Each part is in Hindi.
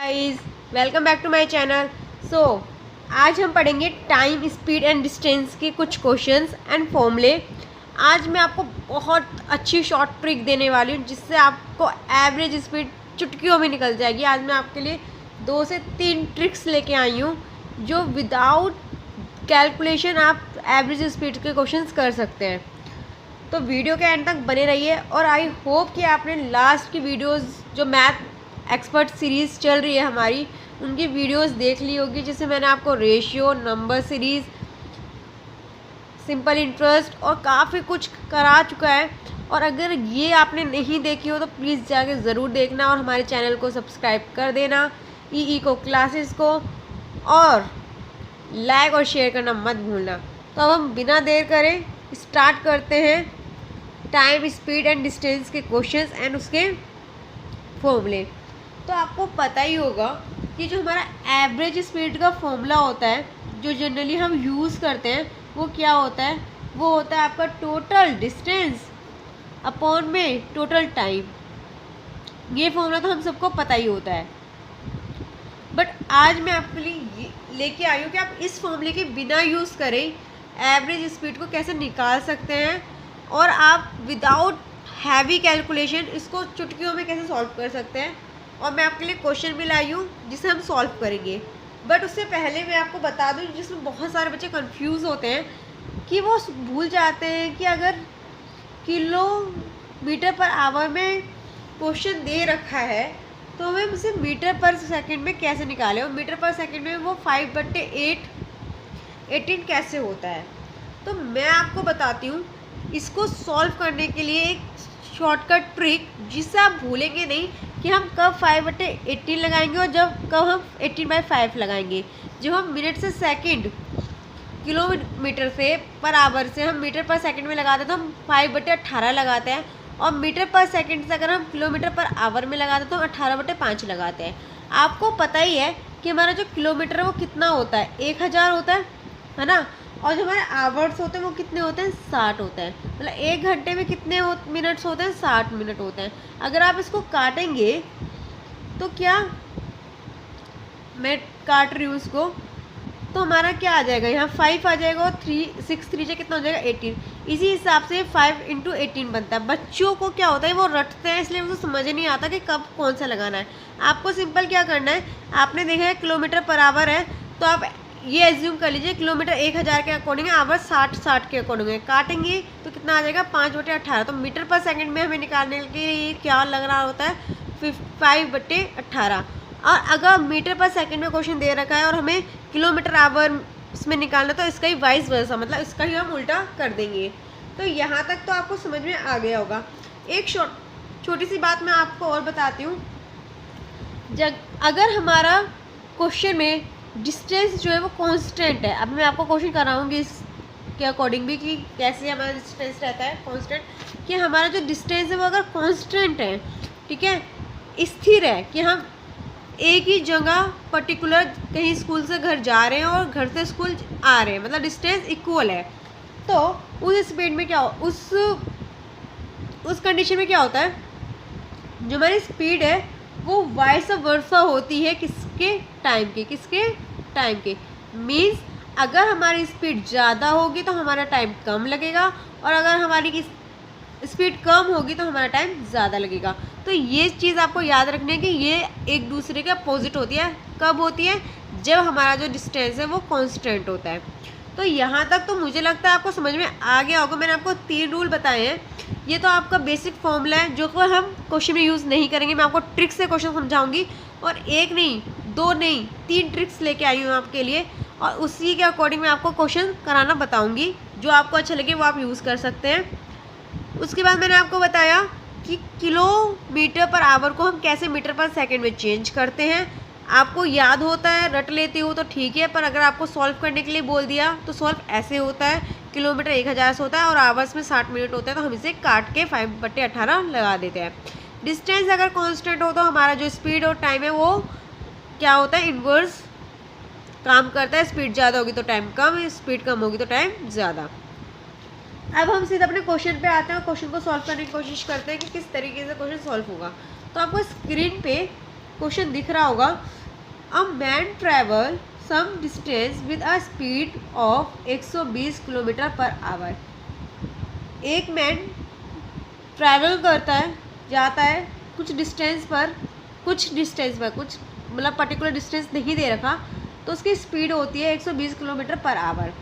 Guys, welcome back to my channel. So आज हम पढ़ेंगे टाइम, स्पीड एंड डिस्टेंस के कुछ क्वेश्चंस एंड फॉर्मूले। आज मैं आपको बहुत अच्छी शॉर्ट ट्रिक देने वाली हूँ जिससे आपको एवरेज स्पीड चुटकियों में निकल जाएगी। आज मैं आपके लिए 2 से 3 ट्रिक्स लेके आई हूँ जो विदाउट कैलकुलेशन आप एवरेज स्पीड के क्वेश्चंस कर सकते हैं। तो वीडियो के एंड तक बने रहिए और आई होप कि आपने लास्ट की वीडियोस जो मैथ एक्सपर्ट सीरीज़ चल रही है हमारी, उनकी वीडियोस देख ली होगी, जिससे मैंने आपको ratio, number series, simple interest और काफ़ी कुछ करा चुका है। और अगर ये आपने नहीं देखी हो तो प्लीज़ जाके ज़रूर देखना और हमारे चैनल को सब्सक्राइब कर देना, ई को क्लासेस को, और लाइक और शेयर करना मत भूलना। तो अब हम बिना देर करे स्टार्ट करते हैं टाइम, स्पीड एंड डिस्टेंस के क्वेश्चंस एंड उसके फॉर्मूले। तो आपको पता ही होगा कि जो हमारा एवरेज स्पीड का फॉर्मूला होता है, जो जनरली हम यूज़ करते हैं, वो क्या होता है? वो होता है आपका टोटल डिस्टेंस अपॉन में टोटल टाइम। ये फॉर्मूला तो हम सबको पता ही होता है, बट आज मैं आपके लिए लेके आई हूँ कि आप इस फॉर्मूले के बिना यूज़ करें एवरेज स्पीड को कैसे निकाल सकते हैं और आप विदाउट हैवी कैलकुलेशन इसको चुटकियों में कैसे सॉल्व कर सकते हैं। और मैं आपके लिए क्वेश्चन भी लाई हूँ जिसे हम सॉल्व करेंगे। बट उससे पहले मैं आपको बता दूँ, जिसमें बहुत सारे बच्चे कंफ्यूज होते हैं कि वो भूल जाते हैं कि अगर किलोमीटर पर आवर में क्वेश्चन दे रखा है तो हमें उसे मीटर पर सेकंड में कैसे निकालें, और मीटर पर सेकंड में वो 5/8 18 कैसे होता है। तो मैं आपको बताती हूँ इसको सॉल्व करने के लिए एक शॉर्टकट ट्रिक, जिससे आप भूलेंगे नहीं कि हम कब 5/18 लगाएंगे और कब हम 18/5 लगाएंगे। जब हम मिनट से सेकंड, किलोमीटर से पर आवर से हम मीटर पर सेकंड में लगाते हैं तो हम 5/18 लगाते हैं, और मीटर पर सेकंड से अगर हम किलोमीटर पर आवर में लगाते हैं तो हम 18/5 लगाते हैं। आपको पता ही है कि हमारा जो किलोमीटर है वो कितना होता है, 1000 होता है ना। और जो हमारे आवर्स होते हैं वो कितने होते हैं, 60 होते हैं। मतलब 1 घंटे में कितने मिनट्स होते हैं, 60 मिनट होते हैं। अगर आप इसको काटेंगे तो क्या, मैं काट रही हूँ इसको, तो हमारा क्या आ जाएगा, यहाँ 5 आ जाएगा और 6 3 से कितना हो जाएगा, 18। इसी हिसाब से 5 × 18 बनता है। बच्चों को क्या होता है, वो रटते हैं, इसलिए उनको समझ नहीं आता कि कब कौन सा लगाना है। आपको सिंपल क्या करना है, आपने देखा है किलोमीटर पर आवर है, तो आप ये एज्यूम कर लीजिए किलोमीटर 1000 के अकॉर्डिंग है, आवर 60 के अकॉर्डिंग है। काटेंगे तो कितना आ जाएगा, 5/18। तो मीटर पर सेकंड में हमें निकालने के लिए क्या लग रहा होता है, 5/18। और अगर मीटर पर सेकंड में क्वेश्चन दे रखा है और हमें किलोमीटर आवर में निकालना, तो इसका ही वाइस वर्सा, मतलब इसका ही हम उल्टा कर देंगे। तो यहाँ तक तो आपको समझ में आ गया होगा। एक छोटी सी बात मैं आपको और बताती हूँ। अगर हमारा क्वेश्चन में डिस्टेंस जो है वो कांस्टेंट है, अब मैं आपको क्वेश्चन कराऊंगी इसके अकॉर्डिंग भी कि कैसे हमारा डिस्टेंस रहता है कांस्टेंट, कि हमारा जो डिस्टेंस है वो अगर कांस्टेंट है, ठीक है, स्थिर है, कि हम एक ही जगह पर्टिकुलर कहीं स्कूल से घर जा रहे हैं और घर से स्कूल आ रहे हैं, मतलब डिस्टेंस इक्वल है, तो उस स्पीड में क्या उस कंडीशन में क्या होता है, जो हमारी स्पीड है वो वाइस वर्सा होती है किसके टाइम के। मीन्स अगर हमारी स्पीड ज़्यादा होगी तो हमारा टाइम कम लगेगा, और अगर हमारी स्पीड कम होगी तो हमारा टाइम ज़्यादा लगेगा। तो ये चीज़ आपको याद रखनी है कि ये एक दूसरे के अपोजिट होती है। कब होती है, जब हमारा जो डिस्टेंस है वो कांस्टेंट होता है। तो यहाँ तक तो मुझे लगता है आपको समझ में आ गया होगा। मैंने आपको 3 रूल बताए हैं। ये तो आपका बेसिक फॉर्मूला है जो कि हम क्वेश्चन में यूज़ नहीं करेंगे। मैं आपको ट्रिक से क्वेश्चन समझाऊंगी, और 1 नहीं 2 नहीं 3 ट्रिक्स लेके आई हूँ आपके लिए, और उसी के अकॉर्डिंग मैं आपको क्वेश्चन कराना बताऊँगी। जो आपको अच्छा लगे वो आप यूज़ कर सकते हैं। उसके बाद मैंने आपको बताया कि किलोमीटर पर आवर को हम कैसे मीटर पर सेकंड में चेंज करते हैं। आपको याद होता है, रट लेते हो तो ठीक है, पर अगर आपको सॉल्व करने के लिए बोल दिया तो सॉल्व ऐसे होता है। किलोमीटर 1000 से होता है और आवर्स में 60 मिनट होता है, तो हम इसे काट के 5/18 लगा देते हैं। डिस्टेंस अगर कांस्टेंट हो तो हमारा जो स्पीड और टाइम है वो क्या होता है, इन्वर्स काम करता है। स्पीड ज़्यादा होगी तो टाइम कम, स्पीड कम होगी तो टाइम ज़्यादा। अब हम सीधे अपने क्वेश्चन पे आते हैं और क्वेश्चन को सॉल्व करने की कोशिश करते हैं कि किस तरीके से क्वेश्चन सॉल्व होगा। तो आपको स्क्रीन पे क्वेश्चन दिख रहा होगा a man travel some distance with a speed of 120 kilometre per hour. एक मैन ट्रैवल करता है, जाता है कुछ डिस्टेंस पर कुछ मतलब पर्टिकुलर डिस्टेंस नहीं दे रखा, तो उसकी स्पीड होती है 120 kilometre per our.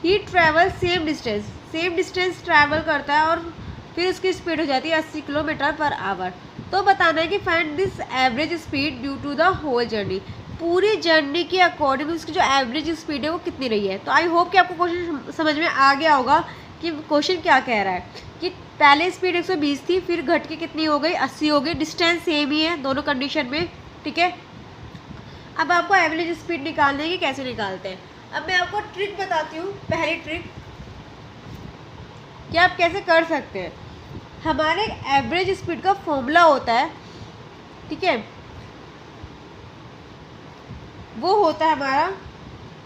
He travel same distance travel करता है और फिर उसकी स्पीड हो जाती है 80 किलोमीटर पर आवर। तो बताना है कि find this average speed due to the whole journey. पूरी जर्नी के अकॉर्डिंग उसकी जो एवरेज स्पीड है वो कितनी रही है। तो आई होप कि आपको क्वेश्चन समझ में आ गया होगा कि क्वेश्चन क्या कह रहा है कि पहले स्पीड 120 थी, फिर घट के कितनी हो गई, 80 हो गई। डिस्टेंस सेम ही है दोनों कंडीशन में, ठीक है। अब आपको एवरेज स्पीड निकालने की कैसे निकालते हैं, अब मैं आपको ट्रिक बताती हूँ। पहली ट्रिक कि आप कैसे कर सकते हैं। हमारे एवरेज स्पीड का फॉर्मूला होता है, ठीक है, वो होता है हमारा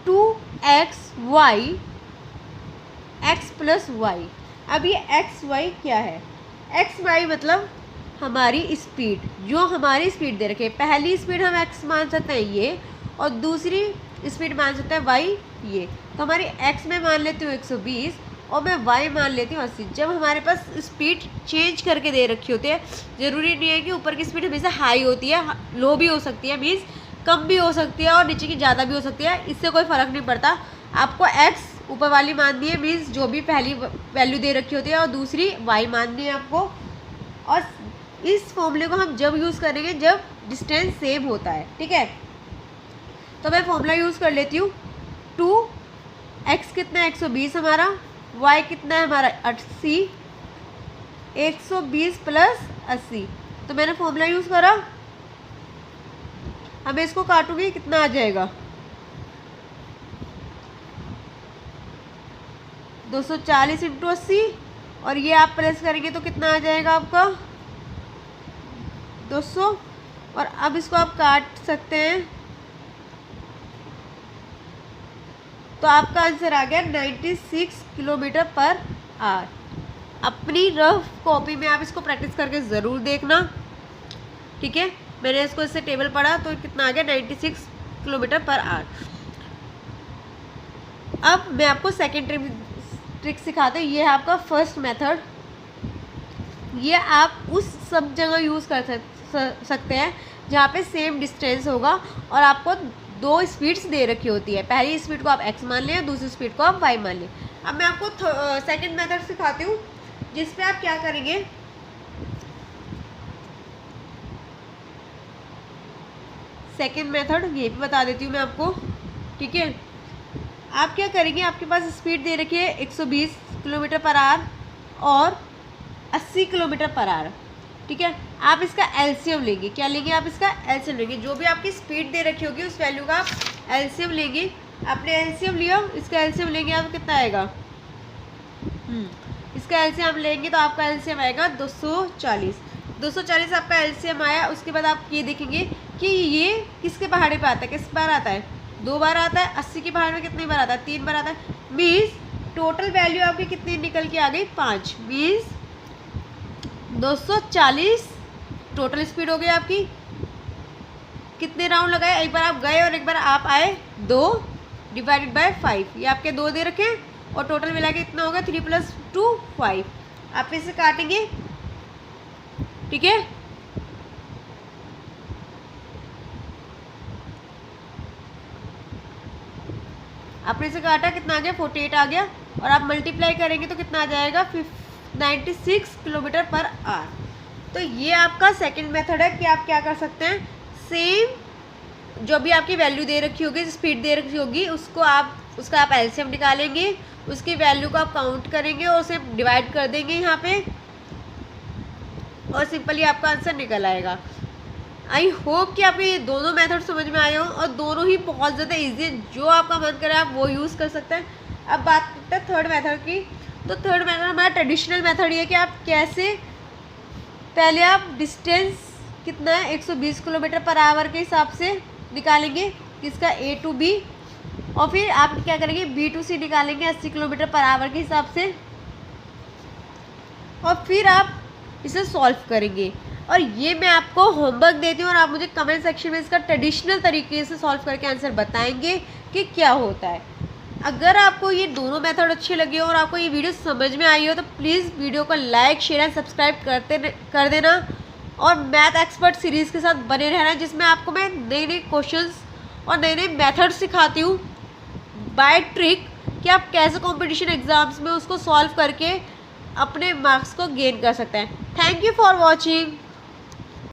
2xy x प्लस वाई। अब ये एक्स वाई क्या है, एक्स वाई मतलब हमारी स्पीड, जो हमारी स्पीड दे रखे। पहली स्पीड हम x मान सकते हैं ये, और दूसरी स्पीड मान सकते हैं y ये। तो हमारी x में मान लेती हूँ 120 और मैं y मान लेती हूँ 80। जब हमारे पास स्पीड चेंज करके दे रखी होती है, ज़रूरी नहीं है कि ऊपर की स्पीड हमेशा हाई होती है, लो भी हो सकती है, मीन्स कम भी हो सकती है और नीचे की ज़्यादा भी हो सकती है, इससे कोई फ़र्क नहीं पड़ता। आपको x ऊपर वाली माननी है, मीन्स जो भी पहली वैल्यू दे रखी होती है, और दूसरी y माननी है आपको। और इस फॉर्मूले को हम जब यूज़ करेंगे जब डिस्टेंस सेम होता है, ठीक है। तो मैं फॉर्मूला यूज़ कर लेती हूँ। 2x कितना है 120 हमारा, y कितना है हमारा 80, 120 प्लस 80। तो मैंने फॉर्मूला यूज़ करा। अब मैं इसको काटूंगी, कितना आ जाएगा 240 इंटू 80, और ये आप प्लस करेंगे तो कितना आ जाएगा आपका 200। और अब इसको आप काट सकते हैं, तो आपका आंसर आ गया 96 किलोमीटर पर आवर। अपनी रफ कॉपी में आप इसको प्रैक्टिस करके ज़रूर देखना, ठीक है। मैंने इसको इससे टेबल पढ़ा तो कितना आ गया 96 किलोमीटर पर आवर। अब मैं आपको सेकेंड ट्रिक सिखाते हैं। ये है आपका फर्स्ट मेथड। ये आप उस सब जगह यूज़ कर सकते हैं जहाँ पे सेम डिस्टेंस होगा और आपको दो स्पीड्स दे रखी होती है। पहली स्पीड को आप x मान लें, दूसरी स्पीड को आप y मान लें। अब मैं आपको सेकंड मेथड सिखाती हूँ, जिस पे आप क्या करेंगे, सेकंड मेथड ये भी बता देती हूँ मैं आपको, ठीक है। आप क्या करेंगे, आपके पास स्पीड दे रखी है 120 किलोमीटर पर आवर और 80 किलोमीटर पर आवर, ठीक है। आप इसका एलसीएम लेंगे। क्या लेंगे, आप इसका एलसीएम लेंगे। जो भी आपकी स्पीड दे रखी होगी उस वैल्यू का आप एलसीएम लेंगे। आपने एलसीएम लिया, इसका एलसीएम लेंगे, आप कितना आएगा, इसका एलसीएम आप लेंगे तो आपका एलसीएम आएगा 240 आपका एलसीएम आया। उसके बाद आप ये देखेंगे कि ये किसके पहाड़े पे आता है, किस बार आता है, 2 बार आता है। 80 के पहाड़ में कितनी बार आता है, 3 बार आता है। मीन्स टोटल वैल्यू आपकी कितनी निकल के आ गई 5। मीन्स 240 टोटल स्पीड हो गई आपकी। कितने राउंड लगाए, एक बार आप गए और एक बार आप आए, 2 डिवाइडेड बाय 5। ये आपके 2 दे रखे हैं और टोटल मिला के इतना होगा 3 + 2 5। आप इसे काटेंगे, ठीक है। आपने इसे काटा, कितना आ गया 48 आ गया, और आप मल्टीप्लाई करेंगे तो कितना आ जाएगा 96 किलोमीटर पर आवर। तो ये आपका सेकंड मेथड है कि आप क्या कर सकते हैं, सेम जो भी आपकी वैल्यू दे रखी होगी, स्पीड दे रखी होगी, उसका आप एलसीएम निकालेंगे, उसकी वैल्यू को आप काउंट करेंगे और उसे डिवाइड कर देंगे यहाँ पे, और सिंपली आपका आंसर निकल आएगा। आई होप कि आपको ये दोनों मेथड समझ में आए हों, और दोनों ही बहुत ज़्यादा ईजी है। जो आपका मन करे आप वो यूज़ कर सकते हैं। अब बात करते हैं थर्ड मेथड की। तो थर्ड मेथड हमारा ट्रेडिशनल मेथड ये कि आप कैसे, पहले आप डिस्टेंस कितना है 120 किलोमीटर पर आवर के हिसाब से निकालेंगे, किसका A to B, और फिर आप क्या करेंगे B to C निकालेंगे 80 किलोमीटर पर आवर के हिसाब से, और फिर आप इसे सॉल्व करेंगे। और ये मैं आपको होमवर्क देती हूँ और आप मुझे कमेंट सेक्शन में इसका ट्रेडिशनल तरीके से सॉल्व करके आंसर बताएंगे कि क्या होता है। अगर आपको ये दोनों मेथड अच्छे लगे और आपको ये वीडियो समझ में आई हो तो प्लीज़ वीडियो को लाइक शेयर एंड सब्सक्राइब कर देना और मैथ एक्सपर्ट सीरीज़ के साथ बने रहना, जिसमें आपको मैं नए नए क्वेश्चंस और नए नए मेथड सिखाती हूँ बाय ट्रिक कि आप कैसे कंपटीशन एग्ज़ाम्स में उसको सॉल्व करके अपने मार्क्स को गेन कर सकते हैं। Thank you for watching.